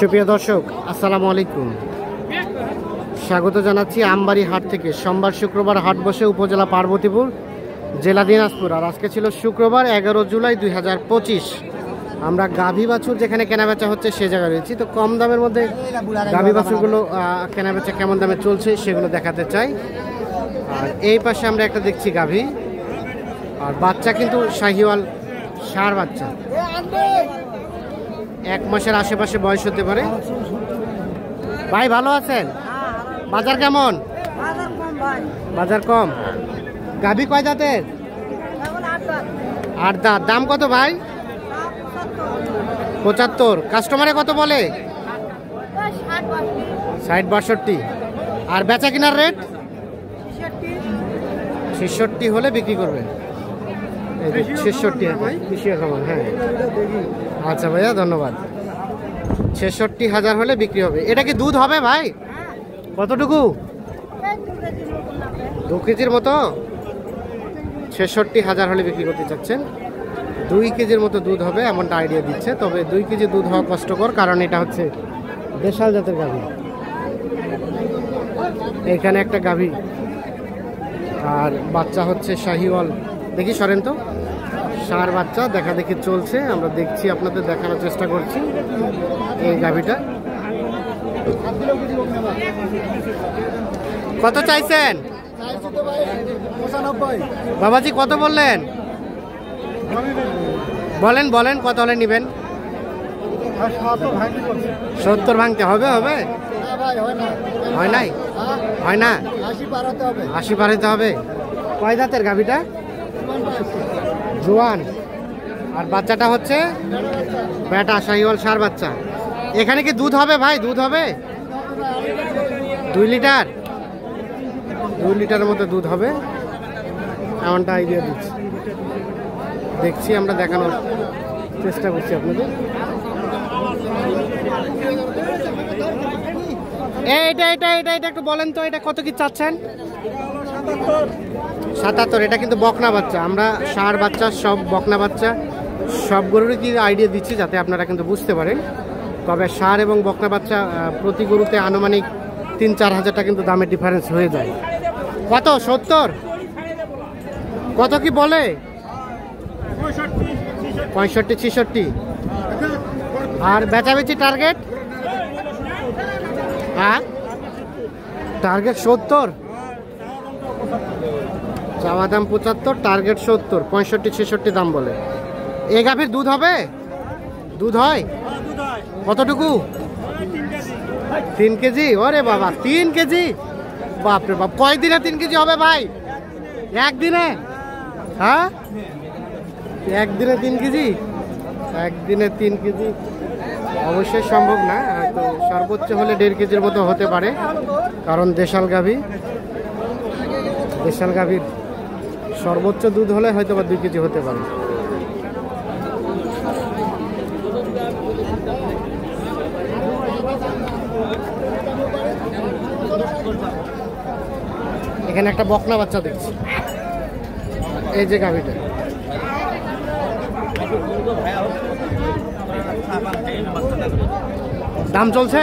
সুপ্রিয় দর্শক, আসসালামু আলাইকুম। স্বাগত জানাচ্ছি আমবাড়ি হাট থেকে। সোমবার শুক্রবার হাট বসে উপজেলা পার্বতীপুর, জেলা দিনাজপুর। আর আজকে ছিল শুক্রবার 11 জুলাই 2025। আমরা গাভী বাছুর যেখানে কেনাবেচা হচ্ছে সে জায়গায় রয়েছি। তো কম দামের মধ্যে গাভী বাছুরগুলো কেনাবেচা কেমন দামে চলছে সেগুলো দেখাতে চাই। আর এই পাশে আমরা একটা দেখছি গাভী, আর বাচ্চা কিন্তু শাহিওয়াল ষাঁড় বাচ্চা, 1 মাসের আশেপাশে বয়স হতে পারে। ভাই ভালো আছেন? বাজার কেমন? বাজার কম। গাভী কয় দাঁতের? 8 দাঁত। দাম কত ভাই? 75। কাস্টমারে কত বলে? 60-62। আর বেচা কিনার রেট 66 হলে বিক্রি করবেন। 66 হ্যাঁ, আচ্ছা ভাইয়া ধন্যবাদ। 66,000 হলে বিক্রি হবে। এটা কি দুধ হবে ভাই? কতটুকু? 2 কেজির মতো। 66,000 হলে বিক্রি করতে চাচ্ছেন। 2 কেজির মতো দুধ হবে এমনটা আইডিয়া দিচ্ছে। তবে 2 কেজি দুধ হওয়া কষ্টকর, কারণ এটা হচ্ছে দেশাল জাতের গাভী। এখানে একটা গাভী, আর বাচ্চা হচ্ছে শাহিওয়াল। দেখি সরেন তো, ষাঁড় বাচ্চা দেখা দেখি চলছে। আমরা দেখছি, আপনাদের দেখানোর চেষ্টা করছি এই গাভীটা। কত চাইছেন বাবাজি? কত বললেন? বলেন বলেন কত হলে নেবেন? 70 ভাঙতে হবে? হবে হয় নাই? হয় না? 80 পারাতে হবে। কয় দাঁতের গাভীটা? জোয়ান। আর বাচ্চাটা হচ্ছে বেটা শাহিওয়াল ষাঁড় বাচ্চা। এখানে কি দুধ হবে ভাই? দুধ হবে 2 লিটার। 2 লিটারের মতো দুধ হবে এমনটা আইডিয়া দিচ্ছি। দেখছি, আমরা দেখানোর চেষ্টা করছি আপনাদের। এটা এটা এটা এটা একটু বলেন তো, এটা কত কি চাচ্ছেন? 77। এটা কিন্তু বকনা বাচ্চা। আমরা ষাঁড় বাচ্চা সব বকনা বাচ্চা সব গরুরই কি আইডিয়া দিচ্ছি যাতে আপনারা কিন্তু বুঝতে পারেন। তবে ষাঁড় এবং বকনা বাচ্চা প্রতি গরুতে আনুমানিক 3-4 হাজার টাকা কিন্তু দামের ডিফারেন্স হয়ে যায়। কত? 70? কত কি বলে? 65-66। আর বেচাবেচি টার্গেট? হ্যাঁ, টার্গেট 70। চাওয়া দাম 75, টার্গেট 70। 65-66 দাম বলে। এ গাভীর দুধ হবে? দুধ হয় কতটুকু? 3 কেজি। ওরে বাবা, 3 কেজি! বাপরে বাপ। কয় দিনে 3 কেজি হবে ভাই? একদিনে? হ্যাঁ, একদিনে 3 কেজি? একদিনে 3 কেজি অবশ্যই সম্ভব না, হয়তো সর্বোচ্চ হলে 1.5 কেজির মতো হতে পারে, কারণ দেশাল গাভী। দেশাল গাভীর সর্বোচ্চ দুধ হলে হয়তো বা 2 কেজি হতে পারে। এখানে একটা বকনা বাচ্চা দেখছি, এই যে গাভীটা। দাম চলছে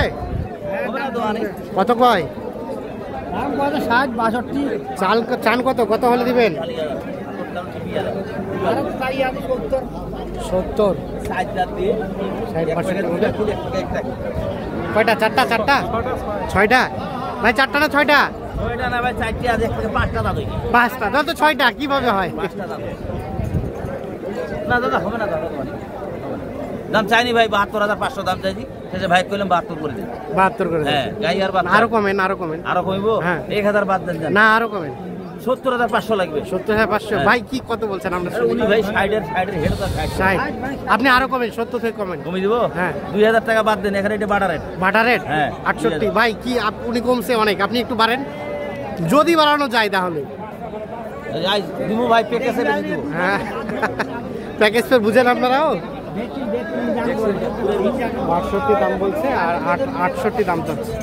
কত? কয়? 60-62। চান কত? কত হলে দিবেন? 70। কয়টা? 4টা? 6টা ভাই? 4টা না 6টা? 5টা। দাদা তো 6টা কিভাবে হয়? না দাদা হবে না দাদা, দাম চাইনি ভাই। 72,500 দাম চাইছি। ভাই কইলাম 72 করে দিন। 72 করে? হ্যাঁ। গাই আর আরো কমেন, আরো কমেন। আরো কমিবো? হ্যাঁ। 1000 বাদ দেন না, আরো কমেন। 70,500 লাগবে। 70,500 ভাই কি কত বলছেন? আমরা উনি ভাই সাইডের হেড তো 60। আপনি আরো কমেন, 70 থেকে কমেন। কমিয়ে দিব? হ্যাঁ। 2000 টাকা বাদ দেন। এখানে এটা বাটা রেট। বাটা রেট? হ্যাঁ। 68 ভাই কি উনি কমছে অনেক, আপনি একটু বাড়েন যদি বাড়ানো যায় তাহলে। আই দিমু ভাই, প্যাকেজে বেশি দিব। হ্যাঁ, প্যাকেজ তো বুঝেন আপনারাও। 62 দাম বলছে আর 68 দাম চাচ্ছে।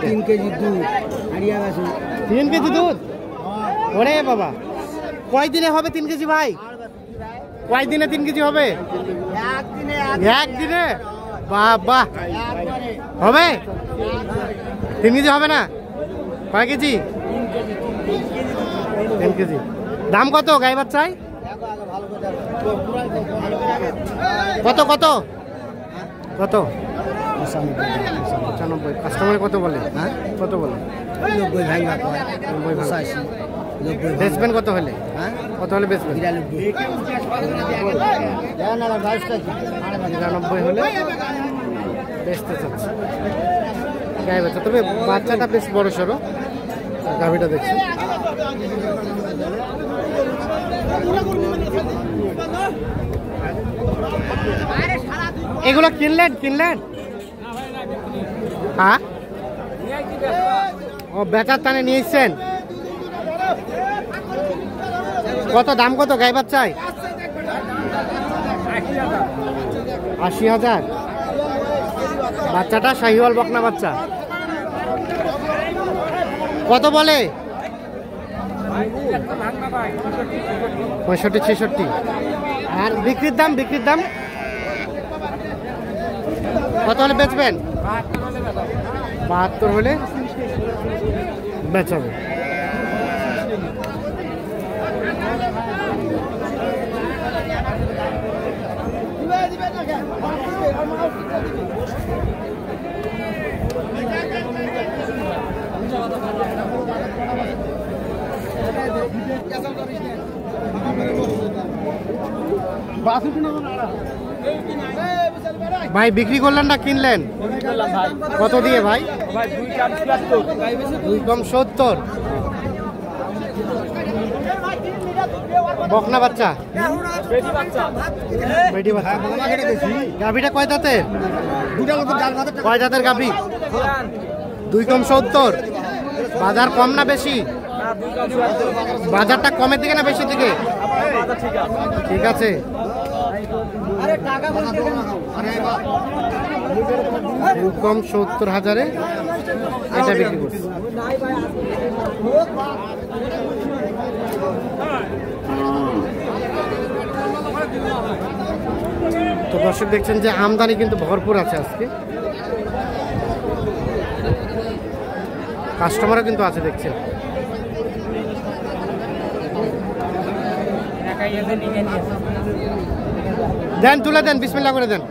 3 কেজি দুধ। 3 কেজি দুধ? ওরে বাবা, কয় দিনে হবে 3 কেজি ভাই? কয় দিনে 3 কেজি হবে? একদিনে। বাবা হবে 3 কেজি হবে না? কয় কেজি? 3 কেজি। দাম কত গাই বাচ্চায়? কত কত কত? 95। কাস্টমার কত বলে? হ্যাঁ কত বলে? 90 ভাঙা 90 ভাঙা। 85 90 বেচবেন কত হলে? হ্যাঁ কত হলে বেচবেন? 92 না না 22 টাকা 99 হলে বেচতে চাচ্ছে গাই বাচ্চা। তবে বাচ্চাটা বেশ বড় সড়ো, গাভিটা দেখছি। এগুলো কিনলেন? হ্যাঁ ও বেচার টানে নিয়েছেন। কত দাম কত গাই বাচ্চায়? 80,000। বাচ্চাটা শাহিওয়াল বকনা বাচ্চা। কত বলে? 65-66। আর বিক্রির দাম কত হলে বেচবেন? 72 হলে বেচাবে। ভাই বিক্রি করলেন না কিনলেন? কত দিয়ে ভাই? 2 কম 70। বকনা বাচ্চা, বেটি বাচ্চা। গাভিটা কয় দাঁতের? কয় দাঁতের গাভি? 2 কম 70। বাজার কম না বেশি? বাজারটা কমের দিকে না বেশি দিকে? ঠিক আছে। 2 কম 70,000-এ এটা বিক্রি করছি। তো দর্শক দেখছেন যে আমদানি কিন্তু ভরপুর আছে আজকে, কাস্টমারও কিন্তু আছে দেখছেন। দেন তুলে দেন, বিসমিল্লাহ করে দেন।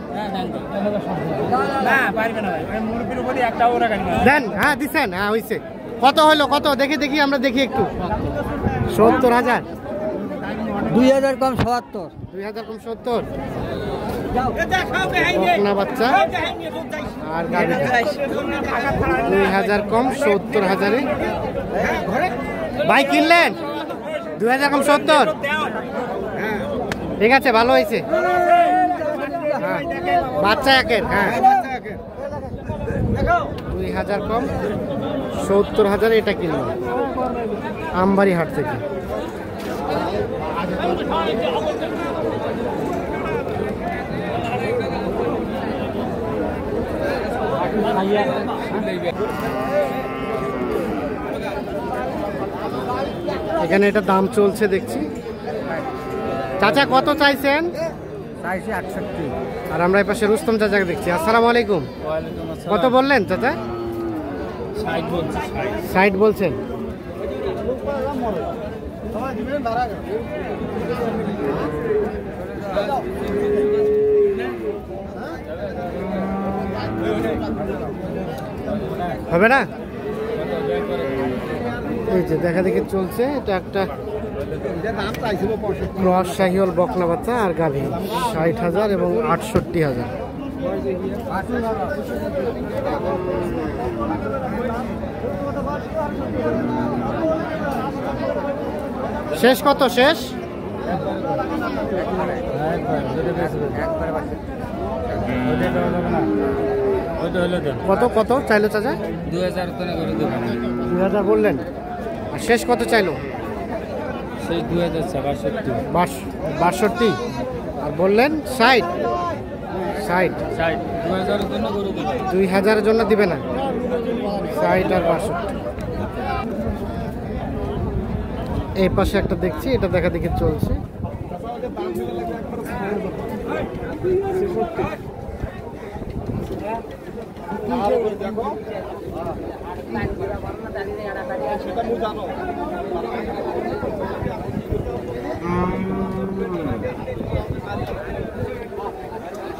দেন হ্যাঁ দিচ্ছেন, হ্যাঁ হয়েছে। কত হলো কত? দেখি আমরা দেখি একটু। 70,000। 2000 কম 77 2000 কম 70। বকনা বাচ্চা আর গাভী 2000 কম 70,000-এ ভাই কিনলেন। 2000 কম 70। ঠিক আছে, ভালো হয়েছে। হ্যাঁ বাচ্চা একের। হ্যাঁ 2000 কম 70,000 এটা কিনলাম আমবাড়ি হাট থেকে। এখানে এটা দাম চলছে দেখছি। চাচা কত চাইছেন? 68। আর আমরা এই পাশে রুস্তম চাচাকে দেখছি। আসসালামু আলাইকুম। কত বললেন চাচা? 60 বলছেন। হবে না? এই যে দেখা দেখি চলছে। এটা একটা ক্রস শাহিওয়াল বকনা বাচ্চা আর গাভী 60,000 এবং 68,000। শেষ কত? শেষ কত কত চাইলো চাচা? 2000 বললেন। আর শেষ কত চাইলো? সেই 2062। আর বললেন 60। 2000-এর জন্য দিবে না। 60 আর 62। এই পাশে একটা দেখছি, এটা দেখা দেখি চলছে।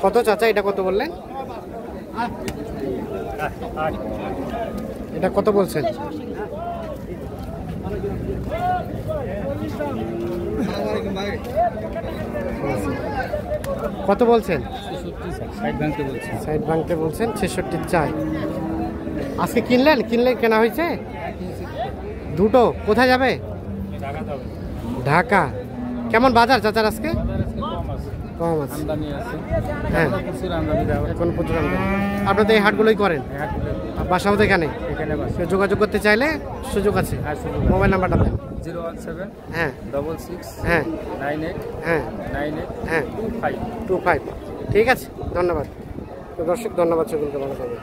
কত চাচা এটা কত বললেন? এটা কত বলছেন? কত বলছেন? 60 ভাঙতে বলছেন, 66 চাই। আজকে কিনলে কেনা হয়েছে দুটো? কোথায় যাবে? ঢাকা। কেমন বাজার চাচার আজকে? কম আছে। হ্যাঁ, এখন প্রচুর আমদানি। আপনাদের এই হাটগুলোই করেন? বাসাও তো এখানে? যোগাযোগ করতে চাইলে সুযোগ আছে। মোবাইল নাম্বারটা দেন। 017 হ্যাঁ 66 হ্যাঁ 98 হ্যাঁ 98 হ্যাঁ 25। 25। ঠিক আছে, ধন্যবাদ। তো দর্শক, ধন্যবাদ সকলকে, ভালো থাকবেন।